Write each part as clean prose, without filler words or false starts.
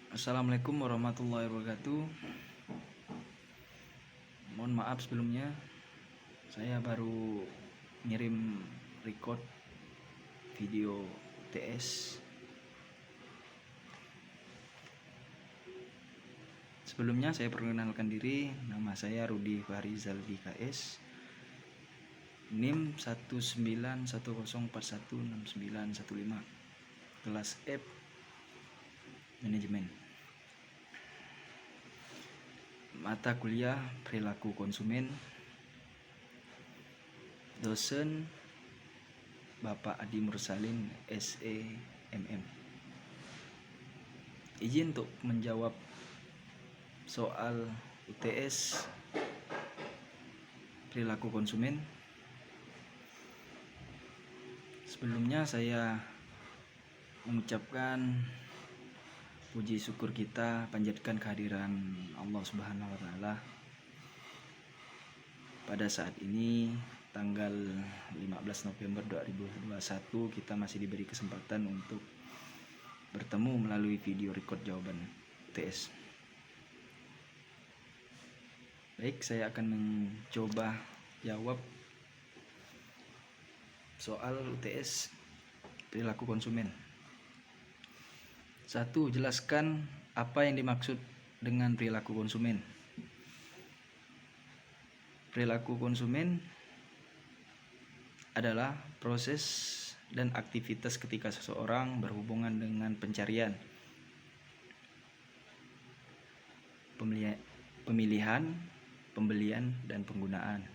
Assalamualaikum warahmatullahi wabarakatuh. Mohon maaf sebelumnya, saya baru ngirim record video TS. Sebelumnya saya perkenalkan diri, nama saya Rudi Farizal BKS, NIM 19104169115, kelas F Manajemen. Mata kuliah perilaku konsumen. Dosen Bapak Adi Mursalin SEMM. Izin untuk menjawab soal UTS perilaku konsumen. Sebelumnya saya mengucapkan puji syukur kita, panjatkan kehadiran Allah Subhanahu wa taala. Pada saat ini tanggal 15 November 2021 kita masih diberi kesempatan untuk bertemu melalui video record jawaban UTS. Baik, saya akan mencoba jawab soal UTS perilaku konsumen. 1. Jelaskan apa yang dimaksud dengan perilaku konsumen. Perilaku konsumen adalah proses dan aktivitas ketika seseorang berhubungan dengan pencarian, pemilihan, pembelian, dan penggunaan,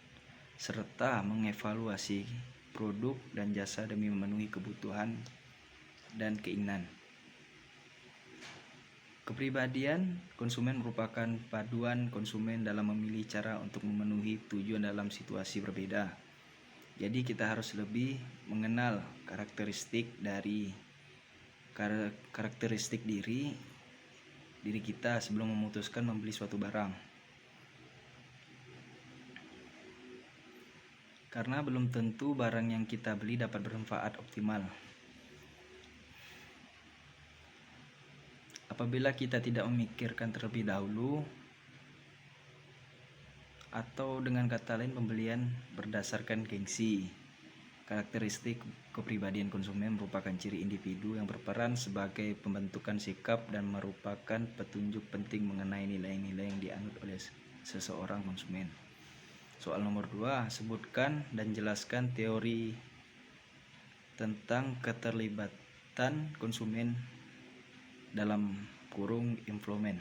serta mengevaluasi produk dan jasa demi memenuhi kebutuhan dan keinginan. Kepribadian konsumen merupakan paduan konsumen dalam memilih cara untuk memenuhi tujuan dalam situasi berbeda. Jadi kita harus lebih mengenal karakteristik diri kita sebelum memutuskan membeli suatu barang. Karena belum tentu barang yang kita beli dapat bermanfaat optimal. Apabila kita tidak memikirkan terlebih dahulu, atau dengan kata lain pembelian berdasarkan gengsi. Karakteristik kepribadian konsumen merupakan ciri individu yang berperan sebagai pembentukan sikap dan merupakan petunjuk penting mengenai nilai-nilai yang dianut oleh seseorang konsumen. Soal nomor 2, sebutkan dan jelaskan teori tentang keterlibatan konsumen dalam kurung influence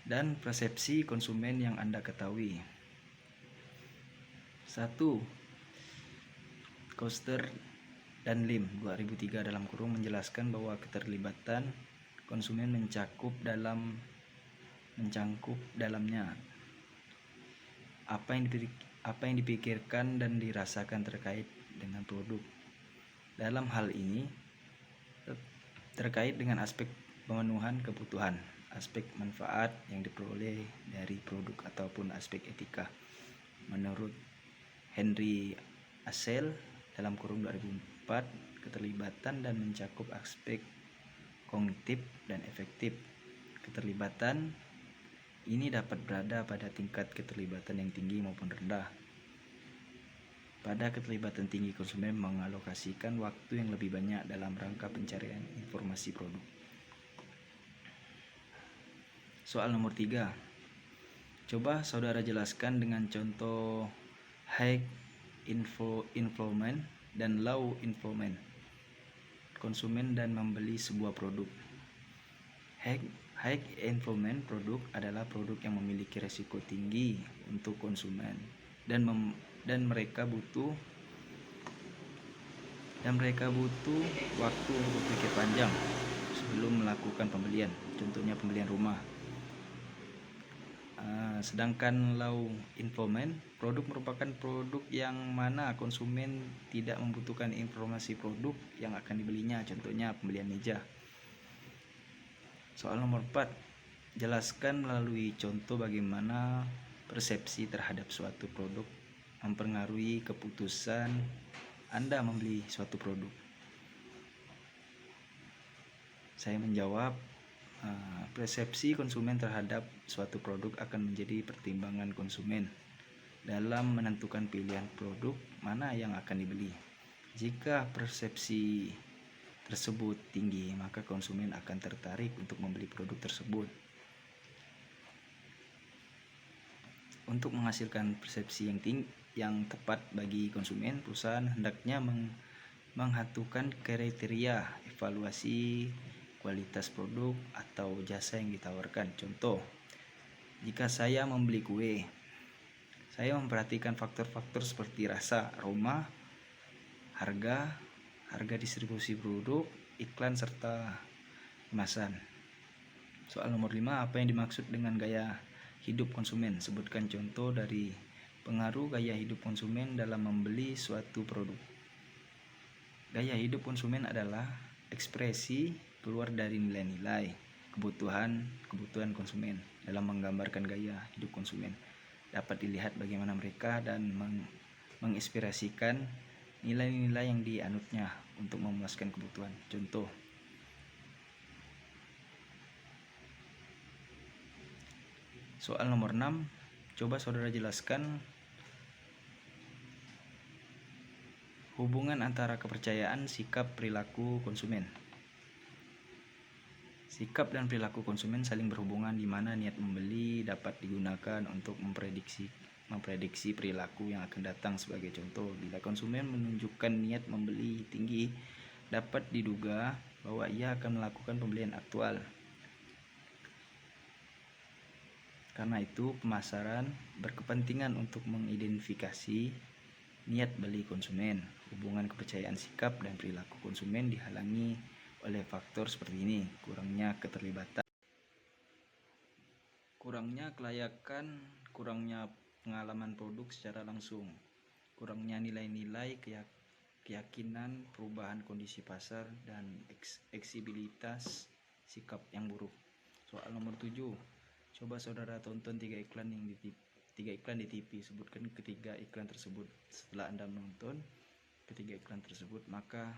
dan persepsi konsumen yang Anda ketahui. 1. Koster dan Lim 2003 dalam kurung menjelaskan bahwa keterlibatan konsumen mencangkup dalamnya apa yang dipikirkan dan dirasakan terkait dengan produk. Dalam hal ini terkait dengan aspek pemenuhan kebutuhan, aspek manfaat yang diperoleh dari produk ataupun aspek etika. Menurut Henry Asel dalam kurung 2004, keterlibatan dan mencakup aspek kognitif dan efektif. Keterlibatan ini dapat berada pada tingkat keterlibatan yang tinggi maupun rendah. Pada keterlibatan tinggi, konsumen mengalokasikan waktu yang lebih banyak dalam rangka pencarian informasi produk. Soal nomor 3. Coba saudara jelaskan dengan contoh high influence dan low influence konsumen dan membeli sebuah produk. High influence produk adalah produk yang memiliki risiko tinggi untuk konsumen dan mereka butuh waktu untuk berpikir panjang sebelum melakukan pembelian. Contohnya pembelian rumah. Sedangkan low influence produk merupakan produk yang mana konsumen tidak membutuhkan informasi produk yang akan dibelinya. Contohnya pembelian meja. Soal nomor 4. Jelaskan melalui contoh bagaimana persepsi terhadap suatu produk mempengaruhi keputusan Anda membeli suatu produk. Saya menjawab, persepsi konsumen terhadap suatu produk akan menjadi pertimbangan konsumen dalam menentukan pilihan produk mana yang akan dibeli. Jika persepsi tersebut tinggi, maka konsumen akan tertarik untuk membeli produk tersebut. Untuk menghasilkan persepsi yang tepat bagi konsumen, perusahaan hendaknya menghatukan kriteria evaluasi kualitas produk atau jasa yang ditawarkan. Contoh, jika saya membeli kue, saya memperhatikan faktor-faktor seperti rasa, aroma, harga distribusi produk, iklan, serta kemasan. Soal nomor 5, apa yang dimaksud dengan gaya hidup konsumen? Sebutkan contoh dari pengaruh gaya hidup konsumen dalam membeli suatu produk. Gaya hidup konsumen adalah ekspresi keluar dari nilai-nilai kebutuhan konsumen. Dalam menggambarkan gaya hidup konsumen, dapat dilihat bagaimana mereka dan menginspirasikan nilai-nilai yang dianutnya untuk memuaskan kebutuhan. Contoh, soal nomor 6, coba saudara jelaskan hubungan antara kepercayaan, sikap, perilaku konsumen. Sikap dan perilaku konsumen saling berhubungan, di mana niat membeli dapat digunakan untuk memprediksi perilaku yang akan datang. Sebagai contoh, bila konsumen menunjukkan niat membeli tinggi, dapat diduga bahwa ia akan melakukan pembelian aktual. Karena itu, pemasaran berkepentingan untuk mengidentifikasi niat beli konsumen. Hubungan kepercayaan, sikap, dan perilaku konsumen dihalangi oleh faktor seperti ini: kurangnya keterlibatan, kurangnya kelayakan, kurangnya pengalaman produk secara langsung, kurangnya nilai-nilai keyakinan, perubahan kondisi pasar, dan eksibilitas sikap yang buruk. Soal nomor 7, coba saudara tonton 3 iklan di TV. Sebutkan ketiga iklan tersebut. Setelah Anda menonton ketiga iklan tersebut, maka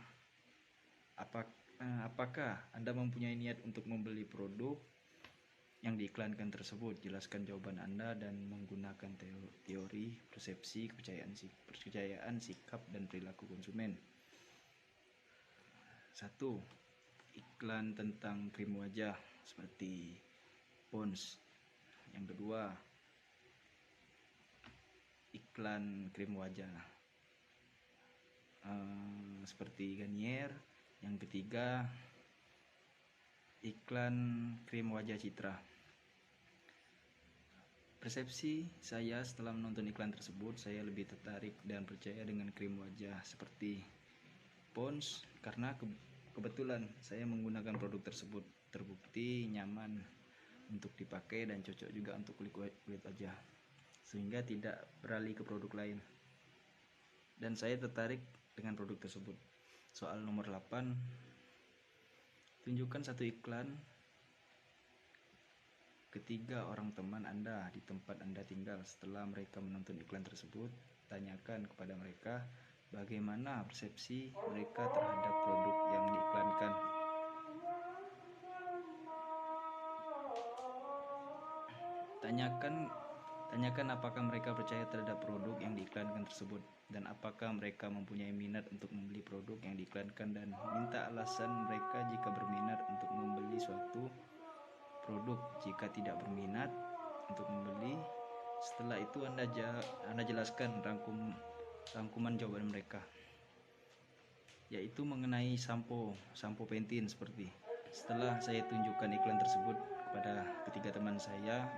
apakah Anda mempunyai niat untuk membeli produk yang diiklankan tersebut? Jelaskan jawaban Anda dan menggunakan teori persepsi, kepercayaan, sikap, dan perilaku konsumen. 1. Iklan tentang krim wajah seperti Pond's. Yang kedua, iklan krim wajah seperti Garnier. Yang ketiga, iklan krim wajah Citra. Persepsi saya setelah menonton iklan tersebut, saya lebih tertarik dan percaya dengan krim wajah seperti Pond's karena kebetulan saya menggunakan produk tersebut, terbukti nyaman untuk dipakai dan cocok juga untuk kulit wajah, sehingga tidak beralih ke produk lain, dan saya tertarik dengan produk tersebut. Soal nomor 8, tunjukkan satu iklan ketiga orang teman Anda di tempat Anda tinggal. Setelah mereka menonton iklan tersebut, tanyakan kepada mereka bagaimana persepsi mereka terhadap produk yang diiklankan. Tanyakan apakah mereka percaya terhadap produk yang diiklankan tersebut, dan apakah mereka mempunyai minat untuk membeli produk yang diiklankan, dan minta alasan mereka jika berminat untuk membeli suatu produk. Jika tidak berminat untuk membeli, setelah itu Anda jelaskan rangkuman jawaban mereka, yaitu mengenai sampo Pantene seperti. Setelah saya tunjukkan iklan tersebut kepada ketiga teman saya,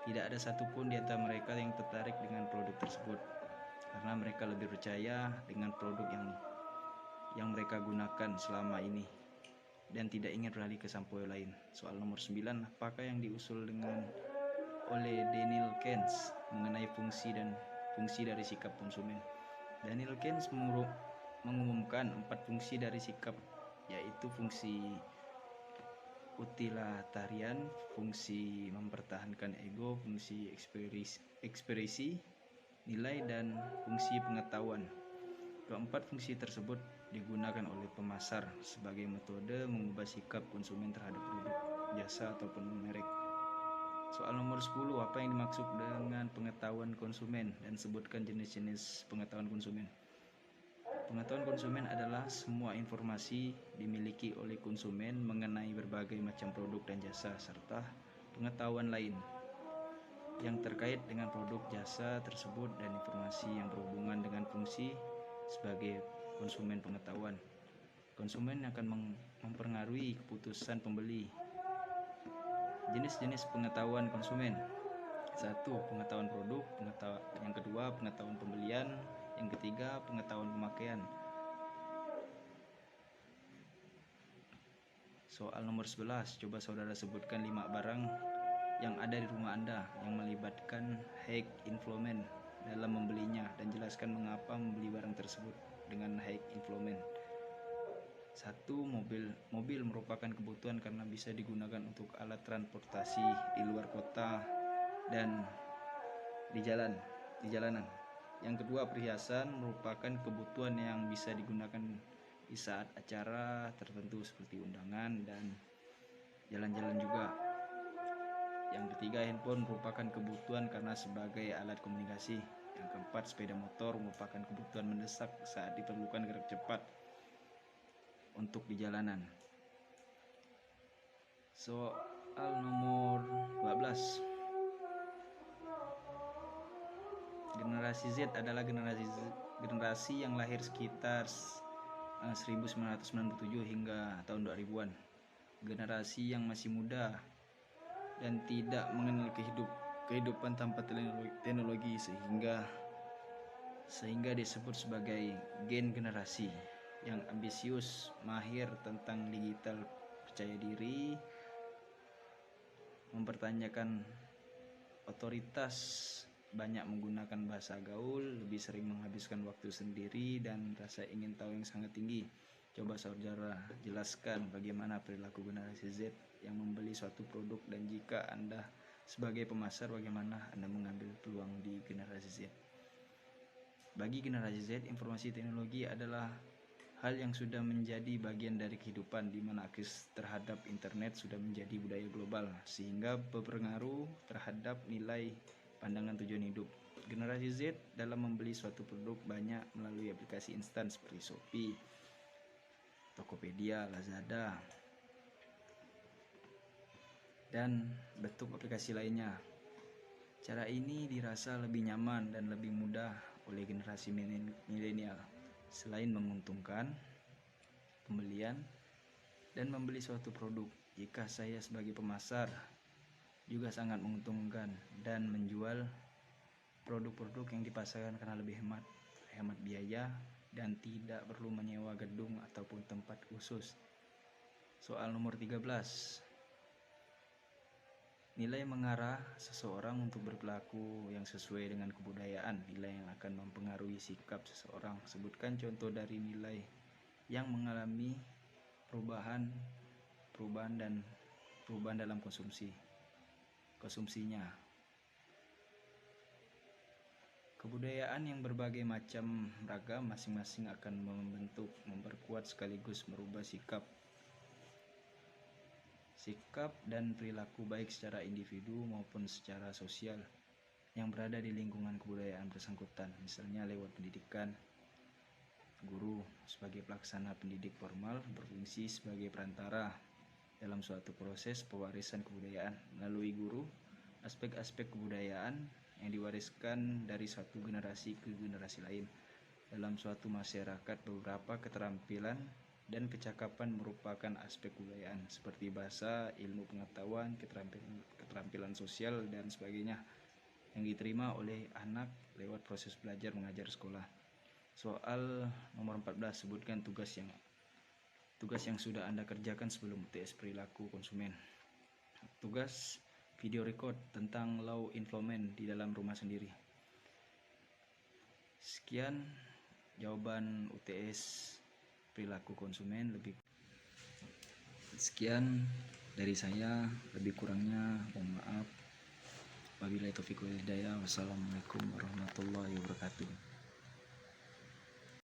tidak ada satupun di antara mereka yang tertarik dengan produk tersebut, karena mereka lebih percaya dengan produk yang mereka gunakan selama ini dan tidak ingin beralih ke sampo lain. Soal nomor 9, apakah yang diusul oleh Daniel Keynes mengenai fungsi dari sikap konsumen? Daniel Keynes mengumumkan 4 fungsi dari sikap, yaitu fungsi utilitarian, fungsi mempertahankan ego, fungsi ekspresi nilai, dan fungsi pengetahuan. Keempat fungsi tersebut digunakan oleh pemasar sebagai metode mengubah sikap konsumen terhadap produk, jasa ataupun merek. Soal nomor 10, apa yang dimaksud dengan pengetahuan konsumen dan sebutkan jenis-jenis pengetahuan konsumen. Pengetahuan konsumen adalah semua informasi dimiliki oleh konsumen mengenai berbagai macam produk dan jasa serta pengetahuan lain yang terkait dengan produk jasa tersebut dan informasi yang berhubungan dengan fungsi sebagai konsumen pengetahuan. Konsumen akan mempengaruhi keputusan pembeli. Jenis-jenis pengetahuan konsumen. 1. Pengetahuan produk, yang kedua pengetahuan pembelian, yang ketiga pengetahuan pemakaian. Soal nomor 11, coba saudara sebutkan 5 barang yang ada di rumah Anda yang melibatkan high influence dalam membelinya dan jelaskan mengapa membeli barang tersebut dengan high influence. 1. Mobil merupakan kebutuhan karena bisa digunakan untuk alat transportasi di luar kota dan di jalanan. Yang kedua, perhiasan merupakan kebutuhan yang bisa digunakan di saat acara tertentu seperti undangan dan jalan-jalan juga. Yang ketiga, handphone merupakan kebutuhan karena sebagai alat komunikasi. Yang keempat, sepeda motor merupakan kebutuhan mendesak saat diperlukan gerak cepat untuk di jalanan. Soal nomor 12. Generasi Z adalah generasi yang lahir sekitar 1997 hingga tahun 2000-an. Generasi yang masih muda dan tidak mengenal kehidupan tanpa teknologi sehingga disebut sebagai gen generasi yang ambisius, mahir tentang digital, percaya diri, mempertanyakan otoritas, banyak menggunakan bahasa gaul, lebih sering menghabiskan waktu sendiri, dan rasa ingin tahu yang sangat tinggi. Coba saudara jelaskan bagaimana perilaku generasi Z yang membeli suatu produk, dan jika Anda sebagai pemasar, bagaimana Anda mengambil peluang di generasi Z. Bagi generasi Z, informasi teknologi adalah hal yang sudah menjadi bagian dari kehidupan, di mana akses terhadap internet sudah menjadi budaya global sehingga berpengaruh terhadap nilai pandangan tujuan hidup. Generasi Z dalam membeli suatu produk banyak melalui aplikasi instan seperti Shopee, Tokopedia, Lazada, dan bentuk aplikasi lainnya. Cara ini dirasa lebih nyaman dan lebih mudah oleh generasi milenial. Selain menguntungkan pembelian dan membeli suatu produk, jika saya sebagai pemasar juga sangat menguntungkan dan menjual produk-produk yang dipasarkan karena lebih hemat biaya dan tidak perlu menyewa gedung ataupun tempat khusus. Soal nomor 13. Nilai mengarah seseorang untuk berperilaku yang sesuai dengan kebudayaan. Nilai yang akan mempengaruhi sikap seseorang. Sebutkan contoh dari nilai yang mengalami perubahan dalam konsumsinya. Kebudayaan yang berbagai macam ragam masing-masing akan membentuk, memperkuat sekaligus merubah sikap dan perilaku baik secara individu maupun secara sosial yang berada di lingkungan kebudayaan bersangkutan, misalnya lewat pendidikan. Guru sebagai pelaksana pendidik formal berfungsi sebagai perantara dalam suatu proses pewarisan kebudayaan. Melalui guru, aspek-aspek kebudayaan yang diwariskan dari satu generasi ke generasi lain. Dalam suatu masyarakat, beberapa keterampilan dan kecakapan merupakan aspek kebudayaan seperti bahasa, ilmu pengetahuan, keterampilan sosial, dan sebagainya yang diterima oleh anak lewat proses belajar mengajar sekolah. Soal nomor 14, sebutkan tugas yang sudah Anda kerjakan sebelum UTS perilaku konsumen. Tugas video record tentang low influence di dalam rumah sendiri. Sekian jawaban UTS perilaku konsumen. Sekian dari saya, lebih kurangnya mohon maaf. Wabillahi taufiq wal hidayah. Wassalamualaikum warahmatullahi wabarakatuh.